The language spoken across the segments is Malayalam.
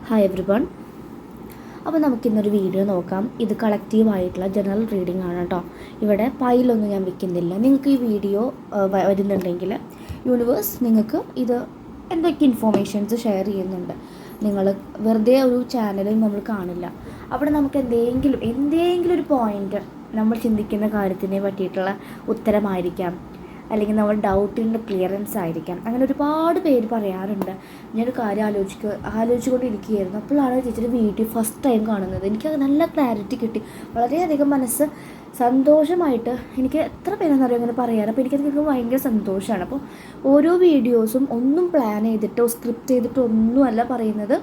Hi every one. അപ്പോൾ നമുക്കിന്നൊരു വീഡിയോ നോക്കാം. ഇത് കളക്റ്റീവായിട്ടുള്ള ജനറൽ റീഡിംഗ് ആണ് കേട്ടോ. ഇവിടെ പൈലൊന്നും ഞാൻ വെക്കുന്നില്ല. നിങ്ങൾക്ക് ഈ വീഡിയോ വരുന്നുണ്ടെങ്കിൽ യൂണിവേഴ്സ് നിങ്ങൾക്ക് ഇത് എന്തൊക്കെ ഇൻഫോർമേഷൻസ് ഷെയർ ചെയ്യുന്നുണ്ട്. നിങ്ങൾ വെറുതെ ഒരു ചാനലും നമ്മൾ കാണില്ല. അവിടെ നമുക്ക് എന്തെങ്കിലും ഒരു പോയിൻ്റ് നമ്മൾ ചിന്തിക്കുന്ന കാര്യത്തിനെ പറ്റിയിട്ടുള്ള ഉത്തരമായിരിക്കാം, അല്ലെങ്കിൽ നമ്മൾ ഡൗട്ടിൻ്റെ ക്ലിയറൻസ് ആയിരിക്കാം. അങ്ങനെ ഒരുപാട് പേര് പറയാറുണ്ട്. ഞാനൊരു കാര്യം ആലോചിച്ചുകൊണ്ടിരിക്കുകയായിരുന്നു. അപ്പോഴാണ് ചേച്ചിയുടെ വീഡിയോ ഫസ്റ്റ് ടൈം കാണുന്നത്. എനിക്ക് നല്ല ക്ലാരിറ്റി കിട്ടി. വളരെയധികം മനസ്സ് സന്തോഷമായിട്ട് എനിക്ക് എത്ര പേരെന്നറിയാം അങ്ങനെ പറയാറ്. അപ്പോൾ എനിക്കത് ഭയങ്കര സന്തോഷമാണ്. അപ്പോൾ ഓരോ വീഡിയോസും ഒന്നും പ്ലാൻ ചെയ്തിട്ടോ സ്ക്രിപ്റ്റ് ചെയ്തിട്ടോ ഒന്നുമല്ല പറയുന്നത്.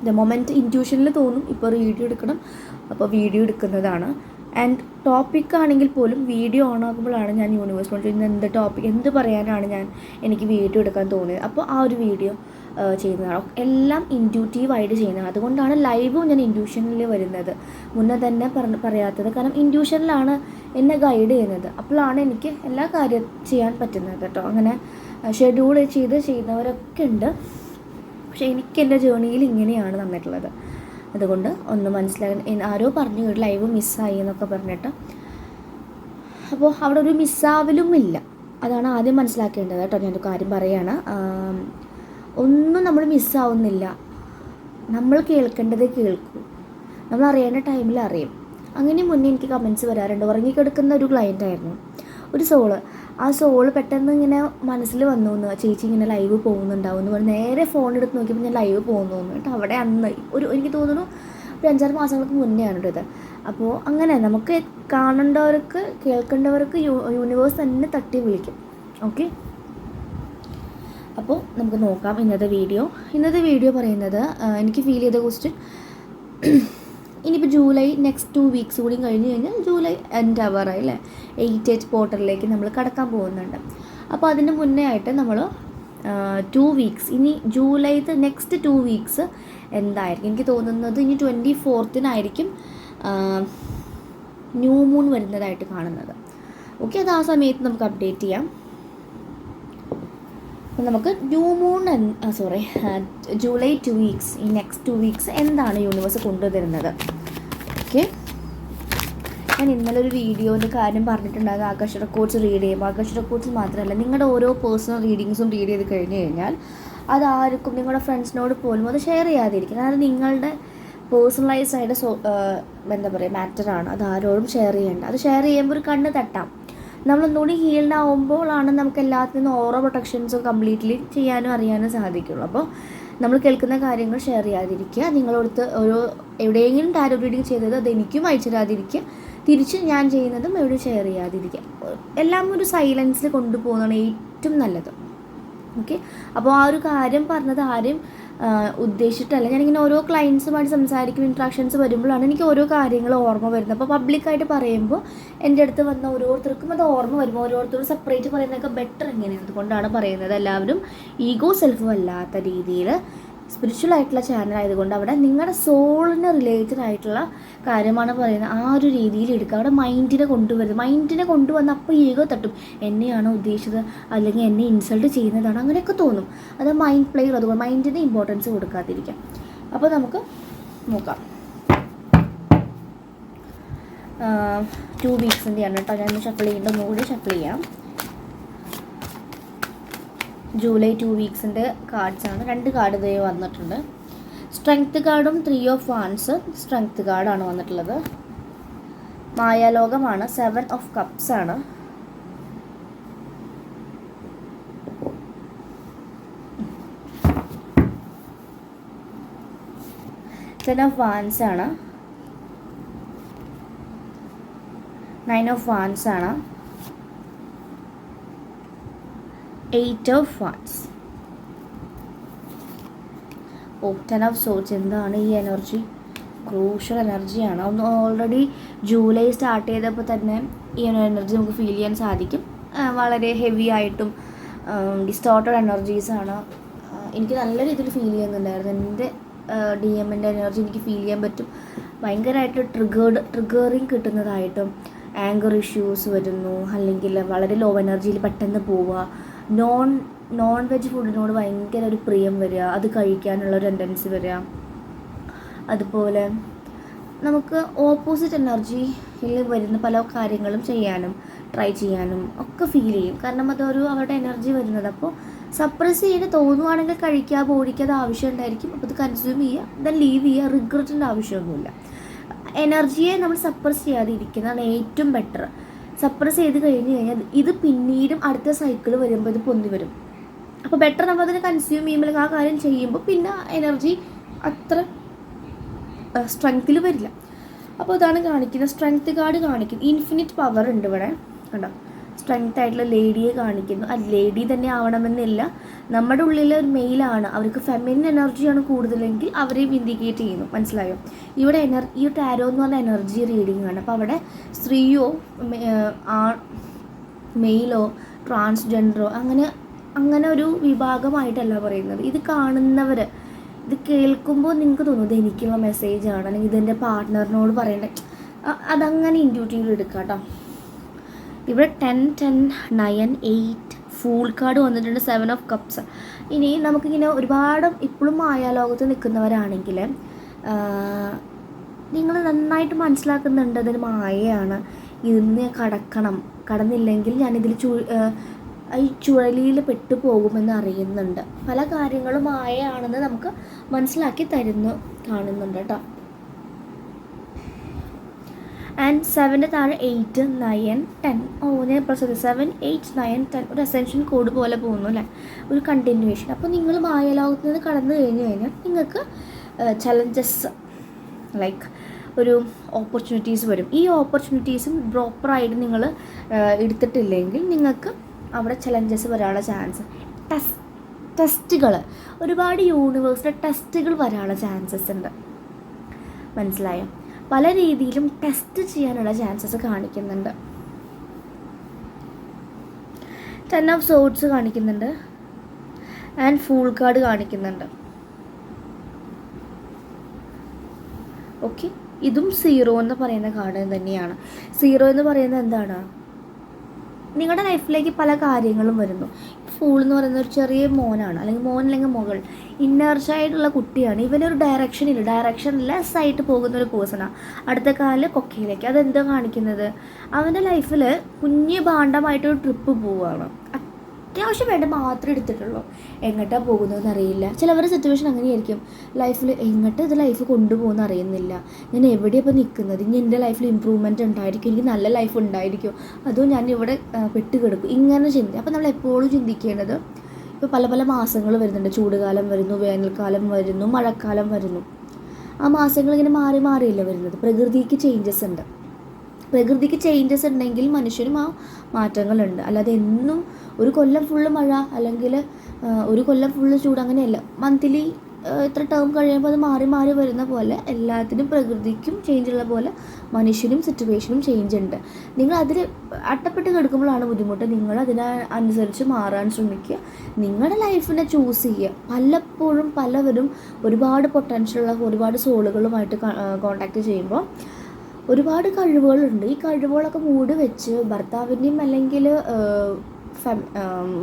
ദ മൊമെൻറ്റ് ഇൻറ്റ്യൂഷനിൽ തോന്നും ഇപ്പോൾ വീഡിയോ എടുക്കണം, അപ്പോൾ വീഡിയോ എടുക്കുന്നതാണ്. ആൻഡ് ടോപ്പിക് ആണെങ്കിൽ പോലും വീഡിയോ ഓൺ ആക്കുമ്പോഴാണ് ഞാൻ യൂണിവേഴ്സിനോട് ഇന്ന് എന്ത് പറയാനാണ് എനിക്ക് വീഡിയോ എടുക്കാൻ തോന്നിയത്. അപ്പോൾ ആ ഒരു വീഡിയോ ചെയ്യുന്നതാണ്. എല്ലാം ഇൻറ്റ്യൂട്ടീവായിട്ട് ചെയ്യുന്നതാണ്. അതുകൊണ്ടാണ് ലൈവും ഞാൻ ഇൻറ്റ്യൂഷനിൽ വരുന്നത്, മുന്നേ തന്നെ പറയാത്തത്. കാരണം ഇൻറ്റ്യൂഷനിലാണ് എന്നെ ഗൈഡ് ചെയ്യുന്നത്. അപ്പോഴാണ് എനിക്ക് എല്ലാ കാര്യം ചെയ്യാൻ പറ്റുന്നത് കേട്ടോ. അങ്ങനെ ഷെഡ്യൂൾ ചെയ്യുന്നവരൊക്കെ ഉണ്ട്. പക്ഷേ എനിക്ക് എൻ്റെ ജേർണിയിൽ ഇങ്ങനെയാണ് തന്നിട്ടുള്ളത്. അതുകൊണ്ട് ഒന്ന് മനസ്സിലാക്കാൻ ആരോ പറഞ്ഞു ലൈവ് മിസ്സായി എന്നൊക്കെ പറഞ്ഞിട്ട്. അപ്പോൾ അവിടെ ഒരു മിസ്സാവലും ഇല്ല. അതാണ് ആദ്യം മനസ്സിലാക്കേണ്ടത് കേട്ടോ. ഞാനൊരു കാര്യം പറയുകയാണ്. ഒന്നും നമ്മൾ മിസ്സാവുന്നില്ല. നമ്മൾ കേൾക്കേണ്ടത് കേൾക്കൂ. നമ്മൾ അറിയേണ്ട ടൈമിൽ അറിയും. അങ്ങനെ മുന്നേ എനിക്ക് കമൻറ്റ്സ് വരാറുണ്ട്. ഉറങ്ങിക്കിടക്കുന്ന ഒരു ക്ലയൻ്റായിരുന്നു, ഒരു സോള്. ആ സോള് പെട്ടെന്ന് ഇങ്ങനെ മനസ്സിൽ വന്നു എന്ന്, ചേച്ചി ഇങ്ങനെ ലൈവ് പോകുന്നുണ്ടാവും എന്ന് പറഞ്ഞ് നേരെ ഫോൺ എടുത്ത് നോക്കിയപ്പോൾ ഞാൻ ലൈവ് പോകുന്നു എന്നിട്ട് അവിടെ അന്ന് എനിക്ക് തോന്നുന്നു ഒരു 5-6 മാസങ്ങൾക്ക് മുന്നേ ആണ് ഇത്. അപ്പോൾ അങ്ങനെ നമുക്ക് കാണേണ്ടവർക്ക് കേൾക്കേണ്ടവർക്ക് യൂണിവേഴ്സ് തന്നെ തട്ടി വിളിക്കും. ഓക്കെ, അപ്പോൾ നമുക്ക് നോക്കാം ഇന്നത്തെ വീഡിയോ പറയുന്നത്. എനിക്ക് ഫീൽ ചെയ്ത ക്വസ്റ്റ്യൻ, ഇനിയിപ്പോൾ ജൂലൈ നെക്സ്റ്റ് 2 വീക്സ് കൂടി കഴിഞ്ഞ് കഴിഞ്ഞാൽ ജൂലൈ എൻഡ് ആവാറായി അല്ലേ. 8 പോർട്ടലിലേക്ക് നമ്മൾ കടക്കാൻ പോകുന്നുണ്ട്. അപ്പോൾ അതിന് മുന്നേ ആയിട്ട് നമ്മൾ 2 വീക്സ്, ഇനി ജൂലൈത്തെ നെക്സ്റ്റ് 2 വീക്സ് എന്തായിരിക്കും എനിക്ക് തോന്നുന്നത്. ഇനി 24-നായിരിക്കും ന്യൂ മൂൺ വരുന്നതായിട്ട് കാണുന്നത്. ഓക്കെ, അത് ആ സമയത്ത് നമുക്ക് അപ്ഡേറ്റ് ചെയ്യാം. അപ്പം നമുക്ക് ന്യൂ മൂൺ ജൂലൈ 2 വീക്സ്, ഈ നെക്സ്റ്റ് 2 വീക്സ് എന്താണ് യൂണിവേഴ്സ് കൊണ്ടുവരുന്നത്. ഓക്കെ, ഞാൻ ഇന്നലെ ഒരു വീഡിയോൻ്റെ കാര്യം പറഞ്ഞിട്ടുണ്ടാകും. ആകാശ റെക്കോർഡ്സ് റീഡ് ചെയ്യുമ്പോൾ ആകാശ റെക്കോർഡ്സ് മാത്രമല്ല, നിങ്ങളുടെ ഓരോ പേഴ്സണൽ റീഡിങ്സും റീഡ് ചെയ്ത് കഴിഞ്ഞ് കഴിഞ്ഞാൽ അതാർക്കും, നിങ്ങളുടെ ഫ്രണ്ട്സിനോട് പോലും അത് ഷെയർ ചെയ്യാതിരിക്കും. അത് നിങ്ങളുടെ പേഴ്സണലൈസ് ആയിട്ട് മാറ്ററാണ്. അത് ആരോടും ഷെയർ ചെയ്യേണ്ട. അത് ഷെയർ ചെയ്യുമ്പോൾ ഒരു കണ്ണ് തട്ടാം. നമ്മളൊന്നുകൂടി ഹീൽഡ് ആവുമ്പോഴാണ് നമുക്ക് എല്ലാത്തിനും ഓരോ പ്രൊട്ടക്ഷൻസും കംപ്ലീറ്റ്ലി ചെയ്യാനും അറിയാനും സാധിക്കുള്ളൂ. അപ്പോൾ നമ്മൾ കേൾക്കുന്ന കാര്യങ്ങൾ ഷെയർ ചെയ്യാതിരിക്കുക. നിങ്ങളടുത്ത് എവിടെയെങ്കിലും ടാരോ റീഡിങ് ചെയ്തത് അത് എനിക്കും അയച്ചു തരാതിരിക്കുക. തിരിച്ച് ഞാൻ ചെയ്യുന്നതും എവിടെ ഷെയർ ചെയ്യാതിരിക്കുക. എല്ലാം ഒരു സൈലൻസിൽ കൊണ്ടുപോകുന്നതാണ് ഏറ്റവും നല്ലത്. ഓക്കെ, അപ്പോൾ ആ ഒരു കാര്യം പറഞ്ഞത് ആരും ഉദ്ദേശിച്ചിട്ടല്ല. ഞാനിങ്ങനെ ഓരോ ക്ലയൻസുമായിട്ട് സംസാരിക്കും, ഇൻട്രാക്ഷൻസ് വരുമ്പോഴാണ് എനിക്ക് ഓരോ കാര്യങ്ങൾ ഓർമ്മ വരുന്നത്. അപ്പോൾ പബ്ലിക്കായിട്ട് പറയുമ്പോൾ എൻ്റെ അടുത്ത് വന്ന ഓരോരുത്തർക്കും അത് ഓർമ്മ വരുമ്പോൾ ഓരോരുത്തരും സെപ്പറേറ്റ് പറയുന്നതൊക്കെ ബെറ്റർ എങ്ങനെയാണ്. അതുകൊണ്ടാണ് പറയുന്നത്. എല്ലാവരും ഈഗോ സെൽഫ് അല്ലാത്ത രീതിയിൽ സ്പിരിച്വൽ ആയിട്ടുള്ള ചാനൽ ആയതുകൊണ്ട് അവിടെ നിങ്ങളുടെ സോളിന് റിലേറ്റഡ് ആയിട്ടുള്ള കാര്യമാണ് പറയുന്നത്. ആ ഒരു രീതിയിൽ എടുക്കുക. അവിടെ മൈൻഡിനെ കൊണ്ടുവന്ന് അപ്പോൾ ഈഗോ തട്ടും. എന്നെയാണോ ഉദ്ദേശിച്ചത്, അല്ലെങ്കിൽ എന്നെ ഇൻസൾട്ട് ചെയ്യുന്നതാണ്, അങ്ങനെയൊക്കെ തോന്നും. അത് മൈൻഡ് പ്ലെയർ. അതുകൊണ്ട് മൈൻഡിന് ഇമ്പോർട്ടൻസ് കൊടുക്കാതിരിക്കാം. അപ്പോൾ നമുക്ക് നോക്കാം. 2 വീക്സിൻ്റെയാണ് കേട്ടോ. ഞാൻ ഷഫിൾ ചെയ്യേണ്ട, ഒന്നുകൂടി ഷഫിൾ ചെയ്യാം. ജൂലൈ 2 വീക്സിൻ്റെ കാർഡ്സാണ്. 2 കാർഡ് ഇതേ വന്നിട്ടുണ്ട്. സ്ട്രെങ്ത് കാർഡും 3 ഓഫ് വാൻസ് സ്ട്രെങ്ത് കാർഡാണ് വന്നിട്ടുള്ളത്. മായാലോകമാണ്. 7 ഓഫ് കപ്സ് ആണ്. ടെൻ ഓഫ് വാൻസ് ആണ്. 9 ഓഫ് വാൻസ് ആണ്. 8 ഓഫ് വാൻസ്. 10 of swords. എന്താണ് ഈ എനർജി? ക്രൂഷ്യൽ എനർജിയാണ്. ഒന്ന് ഓൾറെഡി ജൂലൈ സ്റ്റാർട്ട് ചെയ്തപ്പോൾ തന്നെ ഈ എനർജി നമുക്ക് ഫീൽ ചെയ്യാൻ സാധിക്കും. വളരെ ഹെവി ആയിട്ടും ഡിസ്റ്റോർട്ടഡ് എനർജീസാണ്. എനിക്ക് നല്ല രീതിയിൽ ഫീൽ ചെയ്യുന്നുണ്ടായിരുന്നു. എൻ്റെ DMൻ്റെ എനർജി എനിക്ക് ഫീൽ ചെയ്യാൻ പറ്റും. ഭയങ്കരമായിട്ട് ട്രിഗറിങ് കിട്ടുന്നതായിട്ടും ആങ്കർ ഇഷ്യൂസ് വരുന്നു, അല്ലെങ്കിൽ വളരെ ലോ എനർജിയിൽ പെട്ടെന്ന് പോവുക, നോൺ നോൺ വെജ് ഫുഡിനോട് ഭയങ്കര ഒരു പ്രിയം വരിക, അത് കഴിക്കാനുള്ള ഒരു ടെൻഡൻസി വരിക. അതുപോലെ നമുക്ക് ഓപ്പോസിറ്റ് എനർജിയിൽ വരുന്ന പല കാര്യങ്ങളും ചെയ്യാനും ട്രൈ ചെയ്യാനും ഒക്കെ ഫീൽ ചെയ്യും. കാരണം അതൊരു അവരുടെ എനർജി വരുന്നത്. അപ്പോൾ സപ്രസ് ചെയ്യാൻ തോന്നുവാണെങ്കിൽ കഴിക്കുക, ബോഡിക്കത് ആവശ്യം ഉണ്ടായിരിക്കും. അപ്പോൾ അത് കൺസ്യൂം ചെയ്യുക, ദെൻ ലീവ് ചെയ്യുക. റിഗ്രറ്റിൻ്റെ ആവശ്യമൊന്നുമില്ല. എനർജിയെ നമ്മൾ സപ്രസ് ചെയ്യാതെ ഇരിക്കുന്നതാണ് ഏറ്റവും ബെറ്റർ. സപ്രസ് ചെയ്ത് കഴിഞ്ഞ് കഴിഞ്ഞാൽ ഇത് പിന്നീടും അടുത്ത സൈക്കിൾ വരുമ്പോൾ ഇത് പൊന്തി വരും. അപ്പോൾ ബെറ്റർ നമ്മളതിനെ കൺസ്യൂം ചെയ്യുമ്പോൾ ആ കാര്യം ചെയ്യുമ്പോൾ പിന്നെ എനർജി അത്ര സ്ട്രെങ്ത്തിൽ വരില്ല. അപ്പോൾ ഇതാണ് കാണിക്കുന്നത്, സ്ട്രെങ്ത് കാർഡ് കാണിക്കുന്നു. ഇൻഫിനിറ്റ് പവർ ഉണ്ട് ഇവിടെ കണ്ടോ. സ്ട്രെങ്ത് ആയിട്ടുള്ള ലേഡിയെ കാണിക്കുന്നു. ആ ലേഡി തന്നെ ആവണമെന്നില്ല, നമ്മുടെ ഉള്ളിൽ ഒരു മെയിലാണ്, അവർക്ക് ഫെമിനിൻ എനർജിയാണ് കൂടുതലെങ്കിൽ അവരെയും ഇൻഡിക്കേറ്റ് ചെയ്യുന്നു. മനസ്സിലായോ? ഇവിടെ ഈ ടാരോ എന്ന് പറഞ്ഞ എനർജി റീഡിംഗ് ആണ്. അപ്പോൾ അവിടെ സ്ത്രീയോ മെയിലോ ട്രാൻസ്ജെൻഡറോ അങ്ങനെ ഒരു വിഭാഗമായിട്ടല്ല പറയുന്നത്. ഇത് കാണുന്നവർ, ഇത് കേൾക്കുമ്പോൾ നിങ്ങൾക്ക് തോന്നും ഇത് എനിക്കുള്ള മെസ്സേജാണ്, അല്ലെങ്കിൽ ഇതെൻ്റെ പാർട്ട്ണറിനോട് പറയേണ്ടത്, അതങ്ങനെ ഇൻറ്റ്യൂട്ടീവ് എടുക്കാം കേട്ടോ. ഇവിടെ 10, 10, 9, 8 ഫൂൾ കാർഡ് വന്നിട്ടുണ്ട്, 7 ഓഫ് കപ്സ്. ഇനി നമുക്കിങ്ങനെ ഒരുപാട് ഇപ്പോഴും മായാലോകത്ത് നിൽക്കുന്നവരാണെങ്കിൽ നിങ്ങൾ നന്നായിട്ട് മനസ്സിലാക്കുന്നുണ്ട് അതൊരു മായയാണ്, ഇതിന് കടന്നില്ലെങ്കിൽ ഞാനിതിൽ ഈ ചുഴലിയിൽ പെട്ടുപോകുമെന്ന് അറിയുന്നുണ്ട്. പല കാര്യങ്ങളും മായയാണെന്ന് നമുക്ക് മനസ്സിലാക്കി കാണുന്നുണ്ട് കേട്ടോ. ആൻഡ് 7ൻ്റെ താഴെ 8, 9, 10. ഞാൻ ഇപ്പോൾ 7, 8, 9, 10 ഒരു അസെൻഷൻ കോഡ് പോലെ പോകുന്നു അല്ലേ, ഒരു കണ്ടിന്യൂവേഷൻ. അപ്പോൾ നിങ്ങൾ മായലോകത്ത് നിന്ന് കടന്നു കഴിഞ്ഞാൽ നിങ്ങൾക്ക് ചലഞ്ചസ് ലൈക്ക് ഒരു ഓപ്പർച്യൂണിറ്റീസ് വരും. ഈ ഓപ്പർച്യൂണിറ്റീസും പ്രോപ്പറായിട്ട് നിങ്ങൾ എടുത്തിട്ടില്ലെങ്കിൽ നിങ്ങൾക്ക് അവിടെ ചലഞ്ചസ് വരാനുള്ള ചാൻസ്, ടെസ്റ്റുകൾ, ഒരുപാട് യൂണിവേഴ്സിലെ ടെസ്റ്റുകൾ വരാനുള്ള ചാൻസസ് ഉണ്ട്. മനസ്സിലായോ? പല രീതിയിലും ടെസ്റ്റ് ചെയ്യാനുള്ള ചാൻസസ് കാണിക്കുന്നുണ്ട്. 10 ഓഫ് സോഡ്സ് കാണിക്കുന്നുണ്ട് ആൻഡ് ഫൂൾ കാർഡ് കാണിക്കുന്നുണ്ട്. ഓക്കെ, ഇതും 0 എന്ന് പറയുന്ന കാർഡ് തന്നെയാണ്. 0 എന്ന് പറയുന്നത് എന്താണ്? നിങ്ങളുടെ ലൈഫിലേക്ക് പല കാര്യങ്ങളും വരുന്നു. ഫൂൾ എന്ന് പറയുന്ന ഒരു ചെറിയ മോനാണ്, അല്ലെങ്കിൽ മകൾ, ഇന്നർ ചൈൽഡുള്ള കുട്ടിയാണ്. ഇവനൊരു ഡയറക്ഷൻ ലെസ് ആയിട്ട് പോകുന്ന ഒരു പേഴ്സണാണ്. അടുത്ത കാലം കൊക്കയിലേക്ക്. അതെന്താ കാണിക്കുന്നത്? അവൻ്റെ ലൈഫിൽ കുഞ്ഞ് ഭാണ്ഡമായിട്ടൊരു ട്രിപ്പ് പോവുകയാണ്. അത്യാവശ്യം വേണ്ട മാത്രമേ എടുത്തിട്ടുള്ളൂ. എങ്ങോട്ടാണ് പോകുന്നതെന്ന് അറിയില്ല. ചിലവരുടെ സിറ്റുവേഷൻ അങ്ങനെയായിരിക്കും. ലൈഫിൽ ഇത് ലൈഫ് കൊണ്ടുപോകുന്ന അറിയുന്നില്ല. ഞാൻ എവിടെയാണ് ഇപ്പോൾ നിൽക്കുന്നത്? ഇനി എൻ്റെ ലൈഫിൽ ഇമ്പ്രൂവ്മെൻറ്റ് ഉണ്ടായിരിക്കും, എനിക്ക് നല്ല ലൈഫ് ഉണ്ടായിരിക്കും, അതോ ഞാൻ ഇവിടെ പെട്ടുകിടക്കും, ഇങ്ങനെ ചിന്തി. അപ്പോൾ നമ്മൾ എപ്പോഴും ചിന്തിക്കേണ്ടത്, ഇപ്പോൾ പല മാസങ്ങൾ വരുന്നുണ്ട്. ചൂടുകാലം വരുന്നു, വേനൽക്കാലം വരുന്നു, മഴക്കാലം വരുന്നു. ആ മാസങ്ങൾ ഇങ്ങനെ മാറിയില്ല വരുന്നത്. പ്രകൃതിക്ക് ചേഞ്ചസ് ഉണ്ട്. പ്രകൃതിക്ക് ചേഞ്ചസ് ഉണ്ടെങ്കിൽ മനുഷ്യനും ആ മാറ്റങ്ങളുണ്ട്. അല്ലാതെ എന്നും ഒരു കൊല്ലം ഫുള്ള് മഴ അല്ലെങ്കിൽ ഒരു കൊല്ലം ഫുള്ള് ചൂട് അങ്ങനെയല്ല. മന്ത്ലി ഇത്ര ടേം കഴിയുമ്പോൾ അത് മാറി വരുന്ന പോലെ എല്ലാത്തിനും പ്രകൃതിക്കും ചേഞ്ച് ഉള്ള പോലെ മനുഷ്യനും സിറ്റുവേഷനും ചേഞ്ച് ഉണ്ട്. നിങ്ങൾ അതിൽ അട്ടപ്പെട്ട് കിടക്കുമ്പോഴാണ് ബുദ്ധിമുട്ട്. നിങ്ങൾ അതിനനുസരിച്ച് മാറാൻ ശ്രമിക്കുക. നിങ്ങളുടെ ലൈഫിനെ ചൂസ് ചെയ്യുക. പലപ്പോഴും പലവരും ഒരുപാട് പൊട്ടൻഷ്യലുള്ള ഒരുപാട് സോളുകളുമായിട്ട് കോൺടാക്റ്റ് ചെയ്യുമ്പോൾ ഒരുപാട് കഴിവുകളുണ്ട്. ഈ കഴിവുകളൊക്കെ മൂടി വെച്ച് ഭർത്താവിൻ്റെയും അല്ലെങ്കിൽ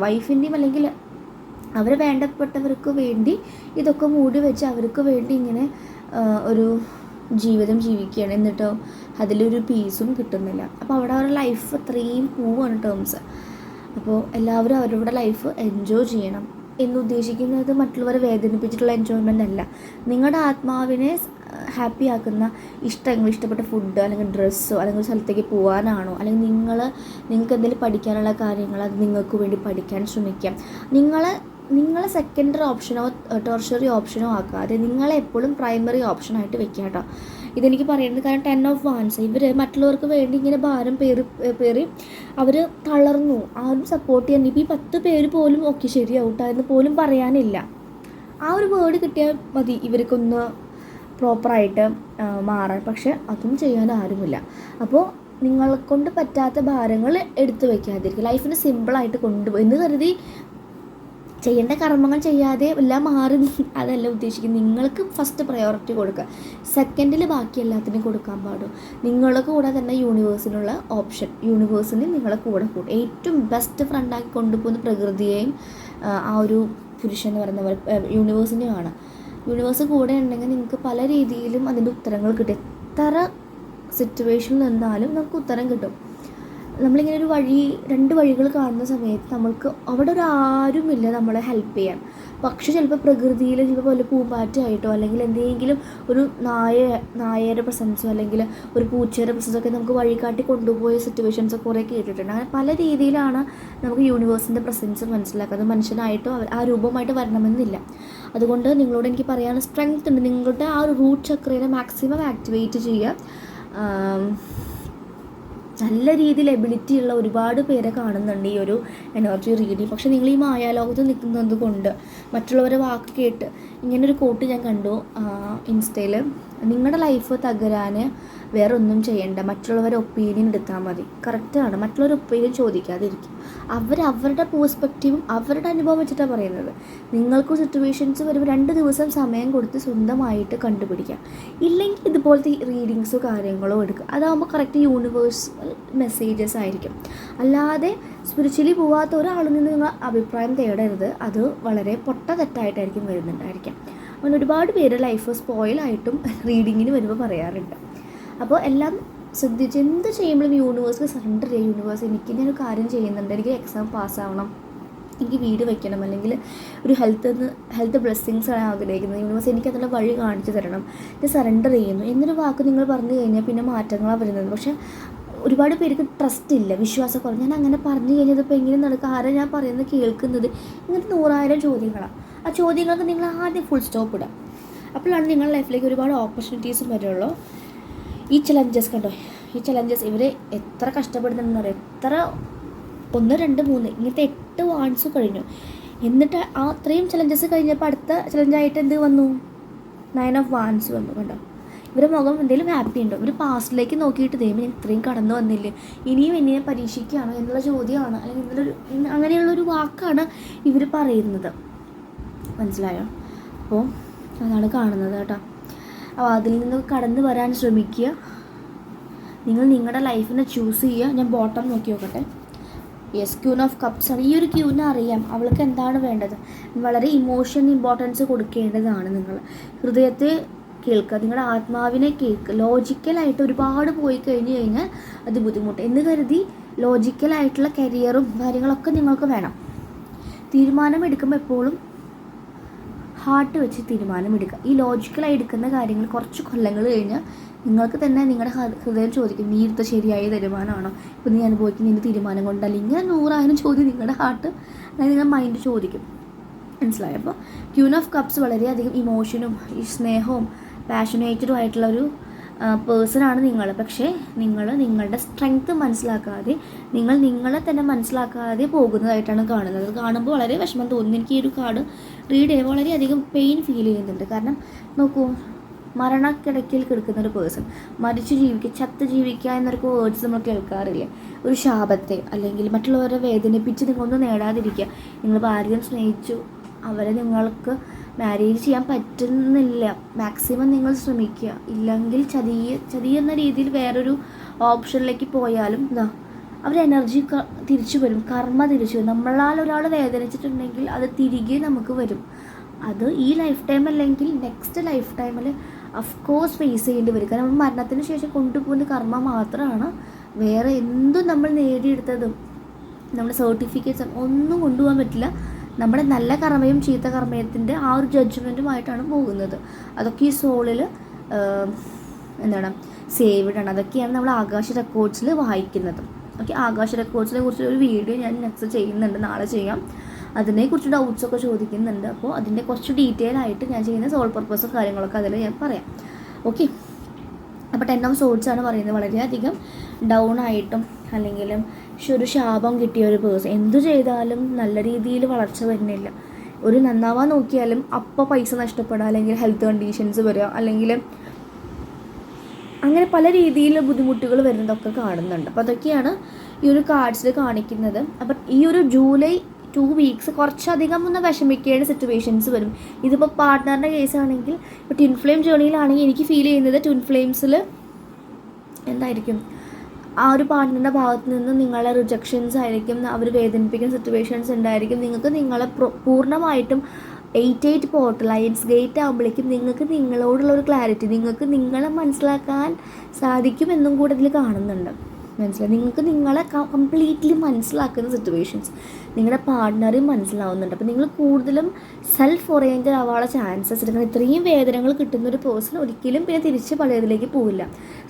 വൈഫിൻ്റെയും അല്ലെങ്കിൽ അവരെ വേണ്ടപ്പെട്ടവർക്ക് വേണ്ടി ഇതൊക്കെ മൂടി വെച്ച് അവർക്ക് വേണ്ടി ഇങ്ങനെ ഒരു ജീവിതം ജീവിക്കുകയാണ്. എന്നിട്ടോ അതിലൊരു പീസും കിട്ടുന്നില്ല. അപ്പോൾ അവിടെ അവരുടെ ലൈഫ് അത്രയും പോവാണ് ടേംസ്. അപ്പോൾ എല്ലാവരും അവരുടെ ലൈഫ് എൻജോയ് ചെയ്യണം എന്നുദ്ദേശിക്കുന്നത് മറ്റുള്ളവരെ വേദനിപ്പിച്ചിട്ടുള്ള എൻജോയ്മെൻ്റ് അല്ല. നിങ്ങളുടെ ആത്മാവിനെ ഹാപ്പി ആക്കുന്ന ഇഷ്ടപ്പെട്ട ഫുഡ് അല്ലെങ്കിൽ ഡ്രസ്സോ അല്ലെങ്കിൽ ഒരു സ്ഥലത്തേക്ക് പോകാനാണോ, അല്ലെങ്കിൽ നിങ്ങൾക്ക് എന്തെങ്കിലും പഠിക്കാനുള്ള കാര്യങ്ങൾ അത് നിങ്ങൾക്ക് വേണ്ടി പഠിക്കാൻ ശ്രമിക്കാം. നിങ്ങളെ സെക്കൻഡറി ഓപ്ഷനോ ടെർഷറി ഓപ്ഷനോ ആക്കാതെ നിങ്ങളെ എപ്പോഴും പ്രൈമറി ഓപ്ഷനായിട്ട് വെക്കുക കേട്ടോ. ഇതെനിക്ക് പറയുന്നത് കാരണം 10 ഓഫ് വാൻസ് ഇവർ മറ്റുള്ളവർക്ക് വേണ്ടി ഇങ്ങനെ ഭാരം പേറി അവർ തളർന്നു. ആരും സപ്പോർട്ട് ചെയ്യാൻ ഇപ്പോൾ ഈ 10 പേര് പോലും ഓക്കെ ശരിയാവട്ടെ എന്ന് പോലും പറയാനില്ല. ആ ഒരു വേർഡ് കിട്ടിയാൽ മതി ഇവർക്കൊന്ന് പ്രോപ്പറായിട്ട് മാറാൻ. പക്ഷെ അതും ചെയ്യാൻ ആരുമില്ല. അപ്പോൾ നിങ്ങളെക്കൊണ്ട് പറ്റാത്ത ഭാരങ്ങൾ എടുത്തു വയ്ക്കാതിരിക്കുക. ലൈഫിനെ സിമ്പിളായിട്ട് കൊണ്ടുപോയി എന്ന് കരുതി ചെയ്യേണ്ട കർമ്മങ്ങൾ ചെയ്യാതെ എല്ലാം മാറി അതല്ല ഉദ്ദേശിക്കുന്നത്. നിങ്ങൾക്ക് ഫസ്റ്റ് പ്രയോറിറ്റി കൊടുക്കുക, സെക്കൻഡിൽ ബാക്കി എല്ലാത്തിനും കൊടുക്കാൻ പാടും. നിങ്ങളുടെ കൂടെ തന്നെ യൂണിവേഴ്സിനുള്ള ഓപ്ഷൻ, യൂണിവേഴ്സിന് നിങ്ങളെ കൂടെ കൂടും. ഏറ്റവും ബെസ്റ്റ് ഫ്രണ്ടാക്കി കൊണ്ടുപോകുന്ന പ്രകൃതിയെയും ആ ഒരു പുരുഷൻ എന്ന് പറയുന്ന പോലെ യൂണിവേഴ്സിൻ്റെയാണ്. യൂണിവേഴ്സ് കൂടെ ഉണ്ടെങ്കിൽ നിങ്ങൾക്ക് പല രീതിയിലും അതിൻ്റെ ഉത്തരങ്ങൾ കിട്ടും. എത്ര സിറ്റുവേഷനിൽ നിന്നാലും നമുക്ക് ഉത്തരം കിട്ടും. നമ്മളിങ്ങനെ ഒരു രണ്ട് വഴികൾ കാണുന്ന സമയത്ത് നമ്മൾക്ക് അവിടെ ആരുമില്ല നമ്മളെ ഹെൽപ്പ് ചെയ്യാൻ. പക്ഷെ ചിലപ്പോൾ പ്രകൃതിയിൽ ചിലപ്പോൾ വല്ല പൂമ്പാറ്റയായിട്ടോ അല്ലെങ്കിൽ എന്തെങ്കിലും ഒരു നായയുടെ പ്രസൻസോ അല്ലെങ്കിൽ ഒരു പൂച്ചയുടെ പ്രസൻസോ ഒക്കെ നമുക്ക് വഴികാട്ടി കൊണ്ടുപോയ സിറ്റുവേഷൻസ് കുറേ കേട്ടിട്ടുണ്ട്. അങ്ങനെ പല രീതിയിലാണ് നമുക്ക് യൂണിവേഴ്സിൻ്റെ പ്രസൻസ് മനസ്സിലാക്കുന്നത്. മനുഷ്യനായിട്ടോ ആ രൂപമായിട്ട് വരണമെന്നില്ല. അതുകൊണ്ട് നിങ്ങളോട് എനിക്ക് പറയാനുള്ള സ്ട്രെങ്ത് ഉണ്ട്. നിങ്ങളുടെ ആ ഒരു റൂട്ട് ചക്രയെ മാക്സിമം ആക്ടിവേറ്റ് ചെയ്യുക. നല്ല രീതിയിൽ എബിലിറ്റി ഉള്ള ഒരുപാട് പേരെ കാണുന്നുണ്ട് ഈ ഒരു എനർജി റീഡിങ്. പക്ഷെ നിങ്ങൾ ഈ മായാലോകത്ത് നിൽക്കുന്നത് കൊണ്ട് മറ്റുള്ളവരെ വാക്ക് കേട്ട് ഇങ്ങനൊരു കോട്ട് ഞാൻ കണ്ടു ഇൻസ്റ്റയിൽ, നിങ്ങളുടെ ലൈഫ് തകരാൻ വേറെ ഒന്നും ചെയ്യണ്ട, മറ്റുള്ളവരെ ഒപ്പീനിയൻ എടുത്താൽ മതി. കറക്റ്റാണ്, മറ്റുള്ളവർ ഒപ്പീനിയൻ ചോദിക്കാതിരിക്കും. അവരുടെ പേഴ്സ്പെക്റ്റീവും അവരുടെ അനുഭവം വെച്ചിട്ടാണ് പറയുന്നത്. നിങ്ങൾക്ക് സിറ്റുവേഷൻസ് വരുമ്പോൾ 2 ദിവസം സമയം കൊടുത്ത് സ്വന്തമായിട്ട് കണ്ടുപിടിക്കാം. ഇല്ലെങ്കിൽ ഇതുപോലത്തെ റീഡിങ്സോ കാര്യങ്ങളോ എടുക്കുക. അതാകുമ്പോൾ കറക്റ്റ് യൂണിവേഴ്സൽ മെസ്സേജസ് ആയിരിക്കും. അല്ലാതെ സ്പിരിച്വലി പോകാത്ത ഒരാളിൽ നിന്ന് നിങ്ങൾ അഭിപ്രായം തേടരുത്. അത് വളരെ തെറ്റായിട്ടായിരിക്കും വരുന്നുണ്ടായിരിക്കാം. അങ്ങനെ ഒരുപാട് പേര് ലൈഫ് സ്പോയിലായിട്ടും റീഡിങ്ങിന് വരുമ്പോൾ പറയാറുണ്ട്. അപ്പോൾ എല്ലാം ശ്രദ്ധിച്ച് എന്ത് ചെയ്യുമ്പോഴും യൂണിവേഴ്സിൽ സറണ്ടർ ചെയ്യുക. യൂണിവേഴ്സ്, എനിക്ക് ഞാനൊരു കാര്യം ചെയ്യുന്നുണ്ട്, എനിക്ക് എക്സാം പാസ്സാവണം, എനിക്ക് വീട് വയ്ക്കണം, അല്ലെങ്കിൽ ഒരു ഹെൽത്ത് ബ്ലെസ്സിങ്സ് ആണ് ആഗ്രഹിക്കുന്നത്, യൂണിവേഴ്സ് എനിക്ക് അതിനുള്ള വഴി കാണിച്ചു തരണം, ഞാൻ സറണ്ടർ ചെയ്യുന്നു എന്നൊരു വാക്ക് നിങ്ങൾ പറഞ്ഞു കഴിഞ്ഞാൽ പിന്നെ മാറ്റങ്ങളാണ് വരുന്നത്. പക്ഷേ ഒരുപാട് പേർക്ക് ട്രസ്റ്റ് ഇല്ല, വിശ്വാസക്കുറവ്. ഞാൻ അങ്ങനെ പറഞ്ഞു കഴിഞ്ഞത് ഇപ്പോൾ എങ്ങനെ നടക്കുക, ആരാ ഞാൻ പറയുന്നത് കേൾക്കുന്നത്, ഇങ്ങനത്തെ 100,000 ചോദ്യങ്ങളാണ്. ആ ചോദ്യങ്ങൾക്ക് നിങ്ങൾ ആദ്യം ഫുൾ സ്റ്റോപ്പ് ഇടാം. അപ്പോഴാണ് നിങ്ങളുടെ ലൈഫിലേക്ക് ഒരുപാട് ഓപ്പർച്യൂണിറ്റീസും വരുള്ളൂ. ഈ ചലഞ്ചസ് കണ്ടോ, ഈ ചലഞ്ചസ് ഇവർ എത്ര കഷ്ടപ്പെടുന്നുണ്ടെന്ന് പറയാം. എത്ര 1, 2, 3 ഇങ്ങനത്തെ 8 വാൺസ് കഴിഞ്ഞു. എന്നിട്ട് ആ അത്രയും ചലഞ്ചസ് കഴിഞ്ഞപ്പോൾ അടുത്ത ചലഞ്ചായിട്ട് എന്ത് വന്നു? 9 ഓഫ് വാൺസ് വന്നു. കണ്ടോ, ഇവരുടെ മുഖം എന്തെങ്കിലും ഹാപ്പി ഉണ്ടോ? ഇവർ പാസ്റ്റിലേക്ക് നോക്കിയിട്ട് ദൈവം ഇത്രയും കടന്നു വന്നില്ലേ, ഇനിയും എന്നെ പരീക്ഷിക്കുകയാണോ എന്നുള്ള ചോദ്യമാണ്, അല്ലെങ്കിൽ അങ്ങനെയുള്ളൊരു വാക്കാണ് ഇവർ പറയുന്നത്. മനസ്സിലായോ? അപ്പോൾ അതാണ് കാണുന്നത് കേട്ടോ. അപ്പോൾ അതിൽ നിന്ന് കടന്നു വരാൻ ശ്രമിക്കുക. നിങ്ങൾ നിങ്ങളുടെ ലൈഫിനെ ചൂസ് ചെയ്യുക. ഞാൻ ബോട്ടം നോക്കി നോക്കട്ടെ. യെസ്, ക്യൂൻ ഓഫ് കപ്സ് ആണ്. ഈ ഒരു ക്യൂനെ അറിയാം അവൾക്ക് എന്താണ് വേണ്ടത്. വളരെ ഇമ്പോർട്ടൻസ് കൊടുക്കേണ്ടതാണ്. നിങ്ങൾ ഹൃദയത്തെ കേൾക്കുക, നിങ്ങളുടെ ആത്മാവിനെ കേൾക്കുക. ലോജിക്കലായിട്ട് ഒരുപാട് പോയി കഴിഞ്ഞാൽ അത് ബുദ്ധിമുട്ട് എന്ന് കരുതി ലോജിക്കലായിട്ടുള്ള കരിയറും കാര്യങ്ങളൊക്കെ നിങ്ങൾക്ക് വേണം. തീരുമാനം എടുക്കുമ്പോൾ എപ്പോഴും ഹാർട്ട് വെച്ച് തീരുമാനമെടുക്കുക. ഈ ലോജിക്കലായി എടുക്കുന്ന കാര്യങ്ങൾ കുറച്ച് കൊല്ലങ്ങൾ കഴിഞ്ഞാൽ നിങ്ങൾക്ക് തന്നെ നിങ്ങളുടെ ഹൃദയം ചോദിക്കും, നീ എടുത്ത ശരിയായ തീരുമാനമാണോ, ഇപ്പോൾ നീ അനുഭവിക്കുന്ന നിൻ്റെ തീരുമാനം കൊണ്ടല്ല. ഇങ്ങനെ 100,000 ചോദ്യം നിങ്ങളുടെ ഹാർട്ട്, അതായത് നിങ്ങളുടെ മൈൻഡ് ചോദിക്കും. മനസ്സിലായോ? അപ്പോൾ ക്യൂൻ ഓഫ് കപ്സ് വളരെയധികം ഇമോഷനും ഈ സ്നേഹവും പാഷനേറ്റഡും ആയിട്ടുള്ള ഒരു പേഴ്സണാണ് നിങ്ങൾ. പക്ഷേ നിങ്ങൾ നിങ്ങളുടെ സ്ട്രെങ്ത്ത് മനസ്സിലാക്കാതെ, നിങ്ങൾ നിങ്ങളെ തന്നെ മനസ്സിലാക്കാതെ പോകുന്നതായിട്ടാണ് കാണുന്നത്. അത് കാണുമ്പോൾ വളരെ വിഷമം തോന്നുന്നു. എനിക്ക് ഈ ഒരു കാർഡ് റീഡ് ചെയ്യുമ്പോൾ വളരെയധികം പെയിൻ ഫീൽ ചെയ്യുന്നുണ്ട്. കാരണം നോക്കൂ, മരണക്കിടക്കിൽ കിടക്കുന്ന ഒരു പേഴ്സൺ, മരിച്ചു ജീവിക്കുക, ചത്ത് ജീവിക്കുക എന്നൊരു വേർഡ്സ് നമ്മൾ കേൾക്കാറില്ലേ? ഒരു ശാപത്തെ അല്ലെങ്കിൽ മറ്റുള്ളവരെ വേദനിപ്പിച്ച് നിങ്ങളൊന്നും നേടാതിരിക്കുക. നിങ്ങൾ ആരെയും സ്നേഹിച്ചു, അവരെ നിങ്ങൾക്ക് മാരേജ് ചെയ്യാൻ പറ്റുന്നില്ല, മാക്സിമം നിങ്ങൾ ശ്രമിക്കുക. ഇല്ലെങ്കിൽ ചതി എന്ന രീതിയിൽ വേറൊരു ഓപ്ഷനിലേക്ക് പോയാലും അവർ എനർജി തിരിച്ചു വരും, കർമ്മ തിരിച്ചു വരും. നമ്മളാൽ ഒരാൾ വേദനിച്ചിട്ടുണ്ടെങ്കിൽ അത് തിരികെ നമുക്ക് വരും. അത് ഈ ലൈഫ് ടൈം അല്ലെങ്കിൽ നെക്സ്റ്റ് ലൈഫ് ടൈമിൽ അഫ്കോഴ്സ് ഫേസ് ചെയ്യേണ്ടി വരും. കാരണം നമ്മൾ മരണത്തിന് ശേഷം കൊണ്ടുപോകുന്ന കർമ്മ മാത്രമാണ്. വേറെ എന്തും നമ്മൾ നേടിയെടുത്തതും നമ്മുടെ സർട്ടിഫിക്കറ്റ്സ് ഒന്നും കൊണ്ടുപോകാൻ പറ്റില്ല. നമ്മുടെ നല്ല കർമ്മയും ചീത്ത കർമ്മയത്തിൻ്റെ ആ ഒരു ജഡ്ജ്മെൻറ്റുമായിട്ടാണ് പോകുന്നത്. അതൊക്കെ ഈ സോളിൽ സേവ്ഡ് ആണ്. അതൊക്കെയാണ് നമ്മൾ ആകാശ റെക്കോർഡ്സിൽ വായിക്കുന്നത്. ഓക്കെ, ആകാശ റെക്കോർഡ്സിനെ കുറിച്ച് ഒരു വീഡിയോ ഞാൻ നെക്സ്റ്റ് ചെയ്യുന്നുണ്ട്, നാളെ ചെയ്യാം. അതിനെക്കുറിച്ച് ഡൗട്ട്സൊക്കെ ചോദിക്കുന്നുണ്ട്. അപ്പോൾ അതിൻ്റെ കുറച്ച് ഡീറ്റെയിൽ ആയിട്ട് ഞാൻ ചെയ്യുന്ന സോൾ പർപ്പസും കാര്യങ്ങളൊക്കെ അതിൽ ഞാൻ പറയാം. ഓക്കെ, അപ്പോൾ 10 ഓഫ് സോഡ്സ് ആണ് പറയുന്നത്. വളരെയധികം ഡൗൺ ആയിട്ടും അല്ലെങ്കിലും ഒരു ശാപം കിട്ടിയ ഒരു പേഴ്സൺ. എന്തു ചെയ്താലും നല്ല രീതിയിൽ വളർച്ച വരുന്നില്ല. ഒരു നന്നാവാൻ നോക്കിയാലും അപ്പോൾ പൈസ നഷ്ടപ്പെടുക, അല്ലെങ്കിൽ ഹെൽത്ത് കണ്ടീഷൻസ് വരിക, അല്ലെങ്കിൽ അങ്ങനെ പല രീതിയിൽ ബുദ്ധിമുട്ടുകൾ വരുന്നതൊക്കെ കാണുന്നുണ്ട്. അപ്പോൾ അതൊക്കെയാണ് ഈ ഒരു കാർഡ്സിൽ കാണിക്കുന്നത്. അപ്പം ഈ ഒരു ജൂലൈ 2 വീക്സ് കുറച്ചധികം ഒന്ന് വിഷമിക്കേണ്ട സിറ്റുവേഷൻസ് വരും. ഇതിപ്പോൾ പാർട്ട്ണറിൻ്റെ കേസാണെങ്കിൽ, ഇപ്പോൾ ട്വിൻ ഫ്ലെയിം ജേണിയിലാണെങ്കിൽ എനിക്ക് ഫീൽ ചെയ്യുന്നത് ട്വിൻ ഫ്ലെയിംസിൽ എന്തായിരിക്കും, ആ ഒരു പാർട്ട്ണറിൻ്റെ ഭാഗത്ത് നിന്ന് നിങ്ങളെ റിജക്ഷൻസ് ആയിരിക്കും, അവർ വേദനിപ്പിക്കുന്ന സിറ്റുവേഷൻസ് ഉണ്ടായിരിക്കും. നിങ്ങൾക്ക് നിങ്ങളെ പൂർണ്ണമായിട്ടും 88 പോർട്ടൽ ലയൺസ് ഗേറ്റ് ആകുമ്പോഴേക്കും നിങ്ങൾക്ക് നിങ്ങളോടുള്ള ഒരു ക്ലാരിറ്റി, നിങ്ങൾക്ക് നിങ്ങളെ മനസ്സിലാക്കാൻ സാധിക്കുമെന്നും കൂടെ ഇതിൽ കാണുന്നുണ്ട്. മനസ്സിലായി, നിങ്ങൾക്ക് നിങ്ങളെ കംപ്ലീറ്റ്ലി മനസ്സിലാക്കുന്ന സിറ്റുവേഷൻസ് നിങ്ങളുടെ പാർട്ട്ണറും മനസ്സിലാവുന്നുണ്ട്. അപ്പോൾ നിങ്ങൾ കൂടുതലും സെൽഫ് ഓറിയൻറ്റഡ് ആവാനുള്ള ചാൻസസ് എടുക്കണം. ഇത്രയും വേദനകൾ കിട്ടുന്ന ഒരു പേഴ്സൺ ഒരിക്കലും പിന്നെ തിരിച്ച് പഴയതിലേക്ക് പോവില്ല.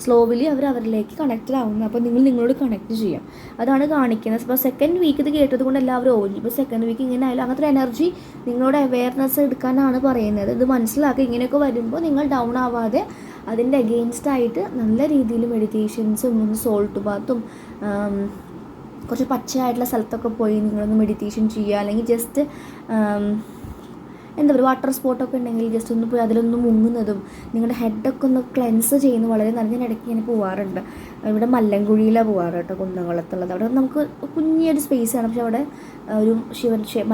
സ്ലോവിലി അവരിലേക്ക് കണക്റ്റഡ് ആവുന്നു. അപ്പോൾ നിങ്ങൾ നിങ്ങളോട് കണക്ട് ചെയ്യാം, അതാണ് കാണിക്കുന്നത്. അപ്പോൾ സെക്കൻഡ് വീക്ക് ഇത് കേട്ടത് കൊണ്ട് എല്ലാവരും ഇപ്പോൾ സെക്കൻഡ് വീക്ക് ഇങ്ങനെ ആയാലും അങ്ങനത്തെ ഒരു എനർജി നിങ്ങളുടെ അവെയർനെസ് എടുക്കാനാണ് പറയുന്നത്. ഇത് മനസ്സിലാക്കുക. ഇങ്ങനെയൊക്കെ വരുമ്പോൾ നിങ്ങൾ ഡൗൺ ആവാതെ അതിൻ്റെ അഗെയിൻസ്റ്റായിട്ട് നല്ല രീതിയിൽ മെഡിറ്റേഷൻസും സോൾട്ട് ബാത്തും കുറച്ച് പച്ചയായിട്ടുള്ള സ്ഥലത്തൊക്കെ പോയി നിങ്ങളൊന്ന് മെഡിറ്റേഷൻ ചെയ്യുക. അല്ലെങ്കിൽ ജസ്റ്റ് എന്താ പറയുക, വാട്ടർ സ്പോട്ടൊക്കെ ഉണ്ടെങ്കിൽ ജസ്റ്റ് ഒന്ന് പോയി അതിലൊന്ന് മുങ്ങുന്നതും നിങ്ങളുടെ ഹെഡൊക്കെ ഒന്ന് ക്ലെൻസ് ചെയ്യുന്നത് വളരെ നല്ല. ഞാൻ ഇടയ്ക്ക് ഞാൻ പോകാറുണ്ട്. ഇവിടെ മല്ലൻകുഴിയിലാണ് പോകാറ് കേട്ടോ, കുന്നംകുളത്തുള്ളത്. അവിടെ നമുക്ക് കുഞ്ഞൊരു സ്പേസാണ്, പക്ഷെ അവിടെ ഒരു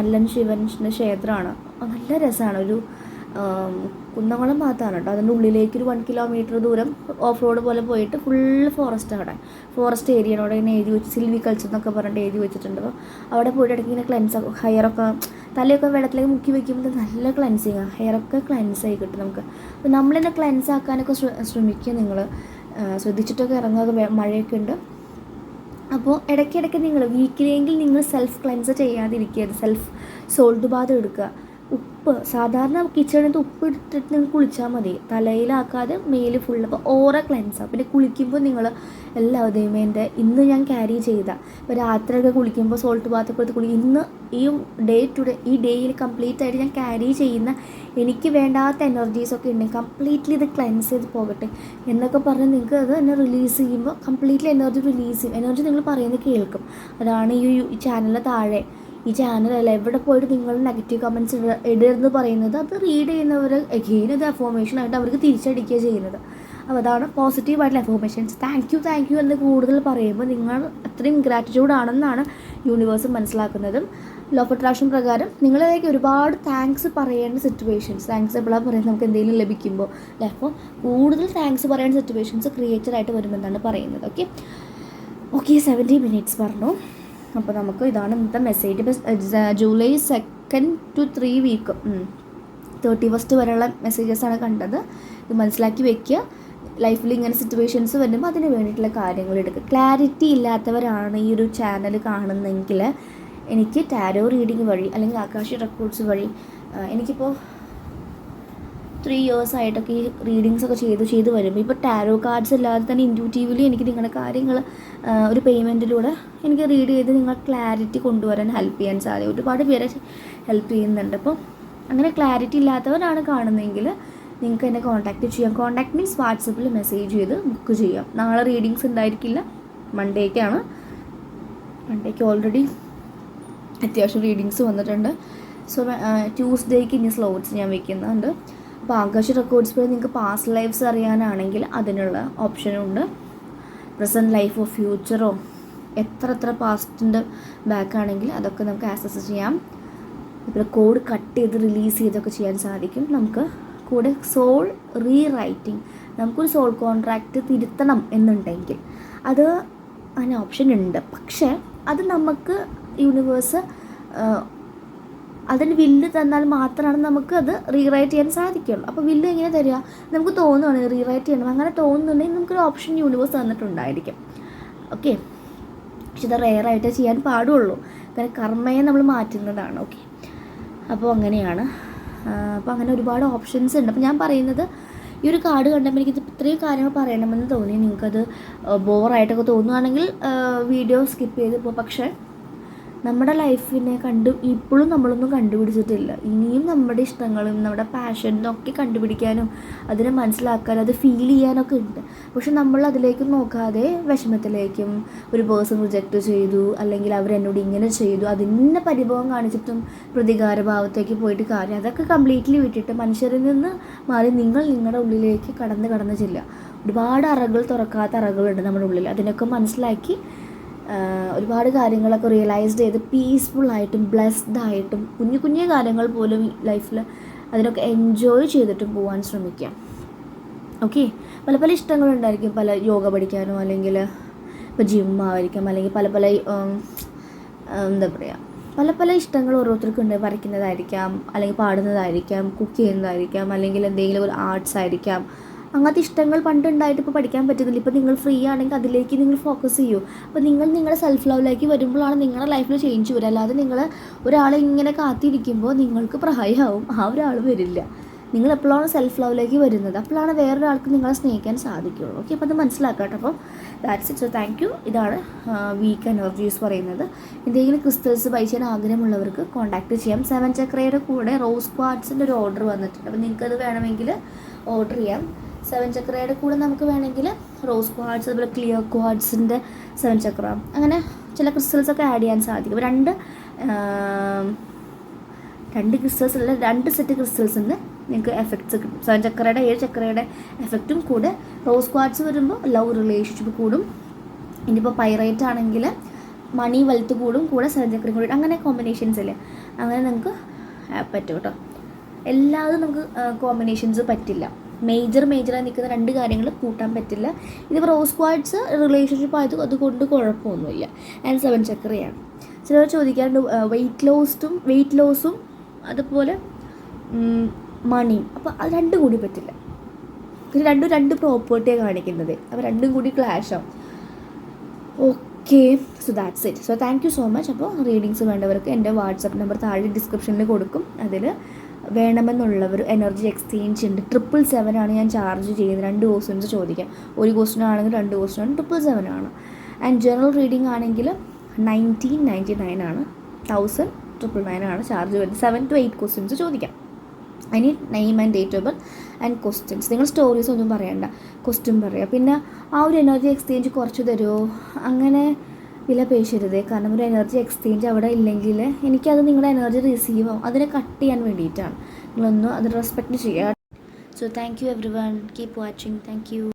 മല്ലൻ ശിവൻ്റെ ക്ഷേത്രമാണ്. നല്ല രസമാണ്. ഒരു കുന്നംകുളം ഭാഗത്താണ് കേട്ടോ. അതിൻ്റെ ഉള്ളിലേക്ക് ഒരു 1 കിലോമീറ്റർ ദൂരം ഓഫ് റോഡ് പോലെ പോയിട്ട് ഫുള്ള് ഫോറസ്റ്റ്, അവിടെ ഫോറസ്റ്റ് ഏരിയയാണ്. അവിടെ ഇങ്ങനെ എഴുതി വെച്ച് സിൽവി കൾച്ചർ എന്നൊക്കെ പറഞ്ഞിട്ട് എഴുതി വെച്ചിട്ടുണ്ട്. അപ്പോൾ അവിടെ പോയിട്ട് ഇടയ്ക്ക് ഇങ്ങനെ ക്ലെൻസ്, ഹെയറൊക്കെ തലയൊക്കെ വെള്ളത്തിലേക്ക് മുക്കി വയ്ക്കുമ്പോൾ നല്ല ക്ലെൻസിങ്ങാണ്, ഹെയറൊക്കെ ക്ലെൻസ് ആയി കിട്ടും നമുക്ക്. അപ്പോൾ നമ്മളെന്നെ ക്ലെൻസ് ആക്കാനൊക്കെ ശ്രമിക്കുക. നിങ്ങൾ ശ്രദ്ധിച്ചിട്ടൊക്കെ ഇറങ്ങുക. മഴയൊക്കെ ഉണ്ട്. അപ്പോൾ ഇടയ്ക്കിടയ്ക്ക് നിങ്ങൾ വീക്കിലിയെങ്കിൽ നിങ്ങൾ സെൽഫ് ക്ലെൻസ് ചെയ്യാതിരിക്കരുത്. സെൽഫ് സോൾട്ട് ബാത്ത് എടുക്കുക. ഉപ്പ് സാധാരണ കിച്ചണിൽ ഉപ്പ് ഇട്ടിട്ട് നിങ്ങൾ കുളിച്ചാൽ മതി, തലയിലാക്കാതെ മേല് ഫുള്ള്. അപ്പോൾ ഓറ ക്ലെൻസാണ്. പിന്നെ കുളിക്കുമ്പോൾ നിങ്ങൾ എല്ലാവരുടെയും എൻ്റെ ഇന്ന് ഞാൻ ക്യാരി ചെയ്ത, ഇപ്പോൾ രാത്രിയൊക്കെ കുളിക്കുമ്പോൾ സോൾട്ട് ബാത്തൊക്കെ എടുത്ത് ഇന്ന് ഈ ഈ ഡേയിൽ കംപ്ലീറ്റ് ആയിട്ട് ഞാൻ ക്യാരി ചെയ്യുന്ന എനിക്ക് വേണ്ടാത്ത എനർജീസൊക്കെ ഉണ്ടെങ്കിൽ കംപ്ലീറ്റ്ലി ഇത് ക്ലെൻസ് ചെയ്ത് പോകട്ടെ എന്നൊക്കെ പറഞ്ഞ് നിങ്ങൾക്ക് അത് തന്നെ റിലീസ് ചെയ്യുമ്പോൾ കംപ്ലീറ്റ്ലി എനർജി റിലീസ് ചെയ്യും. എനർജി നിങ്ങൾ പറയുന്നത് കേൾക്കും. അതാണ് ഈ ചാനലിന് താഴെ, ഈ ചാനലല്ല എവിടെ പോയിട്ട് നിങ്ങൾ നെഗറ്റീവ് കമൻറ്റ്സ് ഇടരുതെന്ന് പറയുന്നത്. അത് റീഡ് ചെയ്യുന്നവർ അഗെയിൻ അത് അഫോർമേഷനായിട്ട് അവർക്ക് തിരിച്ചടിക്കുക ചെയ്യുന്നത്. അപ്പോൾ അതാണ് പോസിറ്റീവായിട്ടുള്ള അഫോർമേഷൻസ്. താങ്ക് യു എന്ന് കൂടുതൽ പറയുമ്പോൾ നിങ്ങൾ അത്രയും ഗ്രാറ്റിറ്റ്യൂഡാണെന്നാണ് യൂണിവേഴ്സ് മനസ്സിലാക്കുന്നതും. ലോ ഓഫ് അട്രാക്ഷൻ പ്രകാരം നിങ്ങളിലേക്ക് ഒരുപാട് താങ്ക്സ് പറയേണ്ട സിറ്റുവേഷൻസ്, താങ്ക്സ് എപ്പോഴാണ് പറയുന്നത്, നമുക്ക് എന്തെങ്കിലും ലഭിക്കുമ്പോൾ അല്ലേ. അപ്പോൾ കൂടുതൽ താങ്ക്സ് പറയേണ്ട സിറ്റുവേഷൻസ് ക്രിയേറ്റഡായിട്ട് വരുമെന്നാണ് പറയുന്നത്. ഓക്കെ 70 മിനിറ്റ്സ് പറഞ്ഞു. അപ്പോൾ നമുക്ക് ഇതാണ് ഇന്നത്തെ മെസ്സേജ്. ഇപ്പോൾ ജൂലൈ 2 to 3 വീക്ക് 31st വരെയുള്ള മെസ്സേജസാണ് കണ്ടത്. ഇത് മനസ്സിലാക്കി വെക്കുക. ലൈഫിൽ ഇങ്ങനെ സിറ്റുവേഷൻസ് വരുമ്പോൾ അതിന് വേണ്ടിയിട്ടുള്ള കാര്യങ്ങൾ എടുക്കുക. ക്ലാരിറ്റി ഇല്ലാത്തവരാണ് ഈ ഒരു ചാനൽ കാണുന്നതെങ്കിൽ എനിക്ക് ടാരോ റീഡിങ് വഴി അല്ലെങ്കിൽ ആകാശി റെക്കോർഡ്സ് വഴി എനിക്കിപ്പോൾ 3 years ആയിട്ടൊക്കെ ഈ റീഡിങ്സൊക്കെ ചെയ്ത് വരുമ്പോൾ ഇപ്പോൾ ടാരോ കാർഡ്സ് ഇല്ലാതെ തന്നെ ഇൻറ്റ്യൂട്ടീവ്ലി എനിക്ക് നിങ്ങളുടെ കാര്യങ്ങൾ ഒരു പേയ്മെൻറ്റിലൂടെ എനിക്ക് റീഡ് ചെയ്ത് നിങ്ങൾ ക്ലാരിറ്റി കൊണ്ടുവരാൻ ഹെൽപ്പ് ചെയ്യാൻ സാധിക്കും. ഒരുപാട് പേരെ ഹെൽപ്പ് ചെയ്യുന്നുണ്ട്. അപ്പോൾ അങ്ങനെ ക്ലാരിറ്റി ഇല്ലാത്തവരാണ് കാണുന്നതെങ്കിൽ നിങ്ങൾക്ക് എന്നെ കോൺടാക്റ്റ് ചെയ്യാം. കോൺടാക്ട് മീൻസ് വാട്സപ്പിൽ മെസ്സേജ് ചെയ്ത് ബുക്ക് ചെയ്യാം. നാളെ റീഡിങ്സ് ഉണ്ടായിരിക്കില്ല, മൺഡേക്കാണ്. മൺഡേക്ക് ഓൾറെഡി അത്യാവശ്യം റീഡിങ്സ് വന്നിട്ടുണ്ട്. സോ ട്യൂസ്ഡേക്ക് ഇനി സ്ലോട്ട്സ് ഞാൻ വെക്കുന്നുണ്ട്. അപ്പോൾ ആകാശ റെക്കോർഡ്സ് വഴി നിങ്ങൾക്ക് പാസ്റ്റ് ലൈഫ്സ് അറിയാനാണെങ്കിൽ അതിനുള്ള ഓപ്ഷനുണ്ട്. പ്രസൻറ്റ് ലൈഫോ ഫ്യൂച്ചറോ എത്ര പാസ്റ്റിൻ്റെ ബാക്കാണെങ്കിൽ അതൊക്കെ നമുക്ക് ആക്സസ് ചെയ്യാം. ഇപ്പോൾ കോഡ് കട്ട് ചെയ്ത് റിലീസ് ചെയ്തൊക്കെ ചെയ്യാൻ സാധിക്കും. നമുക്ക് കൂടെ സോൾ റീറൈറ്റിംഗ്, നമുക്കൊരു സോൾ കോൺട്രാക്റ്റ് തിരുത്തണം എന്നുണ്ടെങ്കിൽ അത് അതിന് ഓപ്ഷൻ ഉണ്ട്. പക്ഷേ അത് നമുക്ക് യൂണിവേഴ്സ് അതിന് വില്ല് തന്നാൽ മാത്രമാണ് നമുക്ക് അത് റീറൈറ്റ് ചെയ്യാൻ സാധിക്കുള്ളൂ. അപ്പോൾ വില്ല് എങ്ങനെ തരിക? നമുക്ക് തോന്നുകയാണ് റീറൈറ്റ് ചെയ്യണം, അങ്ങനെ തോന്നുന്നുണ്ടെങ്കിൽ നമുക്കൊരു ഓപ്ഷൻ യൂണിവേഴ്സ് തന്നിട്ടുണ്ടായിരിക്കും. ഓക്കെ, പക്ഷെ ഇത് റെയറായിട്ട് ചെയ്യാൻ പാടുള്ളൂ, കാരണം കർമ്മയെ നമ്മൾ മാറ്റുന്നതാണ്. ഓക്കെ, അപ്പോൾ അങ്ങനെയാണ്. അപ്പോൾ അങ്ങനെ ഒരുപാട് ഓപ്ഷൻസ് ഉണ്ട്. അപ്പോൾ ഞാൻ പറയുന്നത് ഈ ഒരു കാർഡ് കണ്ടപ്പോൾ എനിക്കിത് ഇത്രയും കാര്യങ്ങൾ പറയണമെന്ന് തോന്നി. നിങ്ങൾക്കത് ബോറായിട്ടൊക്കെ തോന്നുകയാണെങ്കിൽ വീഡിയോ സ്കിപ്പ് ചെയ്ത് പോകും. പക്ഷേ നമ്മുടെ ലൈഫിനെ ഇപ്പോഴും നമ്മളൊന്നും കണ്ടുപിടിച്ചിട്ടില്ല. ഇനിയും നമ്മുടെ ഇഷ്ടങ്ങളും നമ്മുടെ പാഷനും ഒക്കെ കണ്ടുപിടിക്കാനും അതിനെ മനസ്സിലാക്കാനും അത് ഫീൽ ചെയ്യാനൊക്കെ ഉണ്ട്. പക്ഷെ നമ്മൾ അതിലേക്ക് നോക്കാതെ വിഷമത്തിലേക്കും, ഒരു പേഴ്സൺ റിജക്റ്റ് ചെയ്തു അല്ലെങ്കിൽ അവരെന്നോട് ഇങ്ങനെ ചെയ്തു അതിൻ്റെ പരിഭവം കാണിച്ചിട്ടും പ്രതികാരഭാവത്തേക്ക് പോയിട്ട് കാര്യം അതൊക്കെ കംപ്ലീറ്റ്ലി വിട്ടിട്ട് മനുഷ്യരിൽ നിന്ന് മാറി നിങ്ങൾ നിങ്ങളുടെ ഉള്ളിലേക്ക് കടന്ന് ചെല്ലുക. ഒരുപാട് അറകൾ തുറക്കാത്ത അറകളുണ്ട് നമ്മുടെ ഉള്ളിൽ. അതിനൊക്കെ മനസ്സിലാക്കി ഒരുപാട് കാര്യങ്ങളൊക്കെ റിയലൈസ്ഡ് ചെയ്ത് പീസ്ഫുള്ളായിട്ടും ബ്ലെസ്ഡായിട്ടും കുഞ്ഞു കാര്യങ്ങൾ പോലും ലൈഫിൽ അതിനൊക്കെ എൻജോയ് ചെയ്തിട്ടും പോകാൻ ശ്രമിക്കാം. ഓക്കെ, പല ഇഷ്ടങ്ങളുണ്ടായിരിക്കും. യോഗ പഠിക്കാനോ അല്ലെങ്കിൽ ഇപ്പോൾ ജിമ്മായിരിക്കാം, അല്ലെങ്കിൽ പല പല എന്താ പറയുക, പല പല ഇഷ്ടങ്ങൾ ഓരോരുത്തർക്കും ഉണ്ട്. വരയ്ക്കുന്നതായിരിക്കാം, അല്ലെങ്കിൽ പാടുന്നതായിരിക്കാം, കുക്ക് ചെയ്യുന്നതായിരിക്കാം, അല്ലെങ്കിൽ എന്തെങ്കിലും ഒരു ആർട്സ് ആയിരിക്കാം. അങ്ങനത്തെ ഇഷ്ടങ്ങൾ പണ്ടുണ്ടായിട്ട് ഇപ്പോൾ പഠിക്കാൻ പറ്റുന്നില്ല. ഇപ്പോൾ നിങ്ങൾ ഫ്രീ ആണെങ്കിൽ അതിലേക്ക് നിങ്ങൾ ഫോക്കസ് ചെയ്യൂ. അപ്പോൾ നിങ്ങൾ നിങ്ങളുടെ സെൽഫ് ലവിലേക്ക് വരുമ്പോഴാണ് നിങ്ങളുടെ ലൈഫിൽ ചേഞ്ച് വരിക. അല്ലാതെ നിങ്ങൾ ഒരാളെ ഇങ്ങനെ കാത്തിരിക്കുമ്പോൾ നിങ്ങൾക്ക് പ്രായമാവും, ആ ഒരാൾ വരില്ല. നിങ്ങൾ എപ്പോഴാണ് സെൽഫ് ലവിലേക്ക് വരുന്നത്, അപ്പോഴാണ് വേറൊരാൾക്ക് നിങ്ങളെ സ്നേഹിക്കാൻ സാധിക്കുള്ളൂ. ഓക്കെ, അപ്പോൾ അത് മനസ്സിലാക്കാം. അപ്പോൾ that's it. So thank you. ഇതാണ് വീക്ക് എനർജീസ് പറയുന്നത്. എന്തെങ്കിലും ക്രിസ്റ്റൽസ് ബൈ ചെയ്യാൻ ആഗ്രഹമുള്ളവർക്ക് കോൺടാക്ട് ചെയ്യാം. 7 ചക്രയുടെ കൂടെ റോസ് ക്വാർട്സിൻ്റെ ഒരു ഓർഡർ വന്നിട്ടുണ്ട്. അപ്പോൾ നിങ്ങൾക്കത് വേണമെങ്കിൽ ഓർഡർ ചെയ്യാം. 7 ചക്രയുടെ കൂടെ നമുക്ക് വേണമെങ്കിൽ റോസ് ക്വാർട്സ്, അതുപോലെ ക്ലിയർ ക്വാർട്സിൻ്റെ 7 ചക്ര, അങ്ങനെ ചില ക്രിസ്റ്റൽസൊക്കെ ആഡ് ചെയ്യാൻ സാധിക്കും. രണ്ട് ക്രിസ്റ്റൽസ് അല്ല, 2 സെറ്റ് ക്രിസ്റ്റൽസിന് നിങ്ങൾക്ക് എഫക്ട്സ് കിട്ടും. 7 ചക്രയുടെ 7 ചക്രയുടെ എഫക്റ്റും കൂടെ. റോസ് ക്വാർട്സ് വരുമ്പോൾ ലവ് റിലേഷൻഷിപ്പ് കൂടും. ഇനിയിപ്പോൾ പൈറേറ്റ് ആണെങ്കിൽ മണി വെൽത്ത് കൂടും, കൂടെ 7 ചക്രയും കൂടി. അങ്ങനെ കോമ്പിനേഷൻസ് അല്ലേ, അങ്ങനെ നിങ്ങൾക്ക് പറ്റും കേട്ടോ. എല്ലാതും നമുക്ക് കോമ്പിനേഷൻസ് പറ്റില്ല. മേജറായി നിൽക്കുന്ന 2 കാര്യങ്ങൾ കൂട്ടാൻ പറ്റില്ല. ഇതിപ്പോൾ റോസ് ക്വാർട്സ് റിലേഷൻഷിപ്പ് ആയത് അതുകൊണ്ട് കുഴപ്പമൊന്നുമില്ല. ആൻഡ് 7 ചക്രയാണ്. ചിലർ ചോദിക്കാറുണ്ട് വെയിറ്റ് ലോസും അതുപോലെ മണിയും. അപ്പോൾ അത് 2 കൂടി പറ്റില്ല. പിന്നെ രണ്ട് പ്രോപ്പർട്ടിയാണ് കാണിക്കുന്നത്. അപ്പോൾ 2 കൂടി ക്ലാഷ് ആവും. Okay, so that's it. So thank you so much. അപ്പോൾ റീഡിങ്സ് വേണ്ടവർക്ക് എൻ്റെ വാട്സപ്പ് നമ്പർ താഴെ ഡിസ്ക്രിപ്ഷനിൽ കൊടുക്കും. അതിൽ വേണമെന്നുള്ളവർ എനർജി എക്സ്ചേഞ്ച് ഉണ്ട്. 777 ആണ് ഞാൻ ചാർജ് ചെയ്യുന്നത്. 2 ക്വസ്റ്റ്യൻസ് ചോദിക്കാം. ഒരു ക്വസ്റ്റ്യൻ ആണെങ്കിൽ 2 ക്വസ്റ്റ്യൻ 777 ആണ്. ആൻഡ് ജനറൽ റീഡിംഗ് ആണെങ്കിൽ 1999 ആണ്. 1999 ആണ് ചാർജ് വരുന്നത്. 7 to 8 ക്വസ്റ്റ്യൻസ് ചോദിക്കാം. അതിന് name and date of birth and questions. നിങ്ങൾ സ്റ്റോറീസ് ഒന്നും പറയണ്ട, ക്വസ്റ്റ്യൻ പറയുക. പിന്നെ ആ ഒരു എനർജി എക്സ്ചേഞ്ച് കുറച്ച് തരുമോ, അങ്ങനെ വില പേശരുതേ. കാരണം ഒരു എനർജി എക്സ്ചേഞ്ച് അവിടെ ഇല്ലെങ്കിൽ എനിക്കത് നിങ്ങളുടെ എനർജി റിസീവ് ആവും. അതിനെ കട്ട് ചെയ്യാൻ വേണ്ടിയിട്ടാണ്. നിങ്ങളൊന്ന് അത് റെസ്പെക്റ്റ് ചെയ്യുക. So thank you every one. Keep watching. Thank you.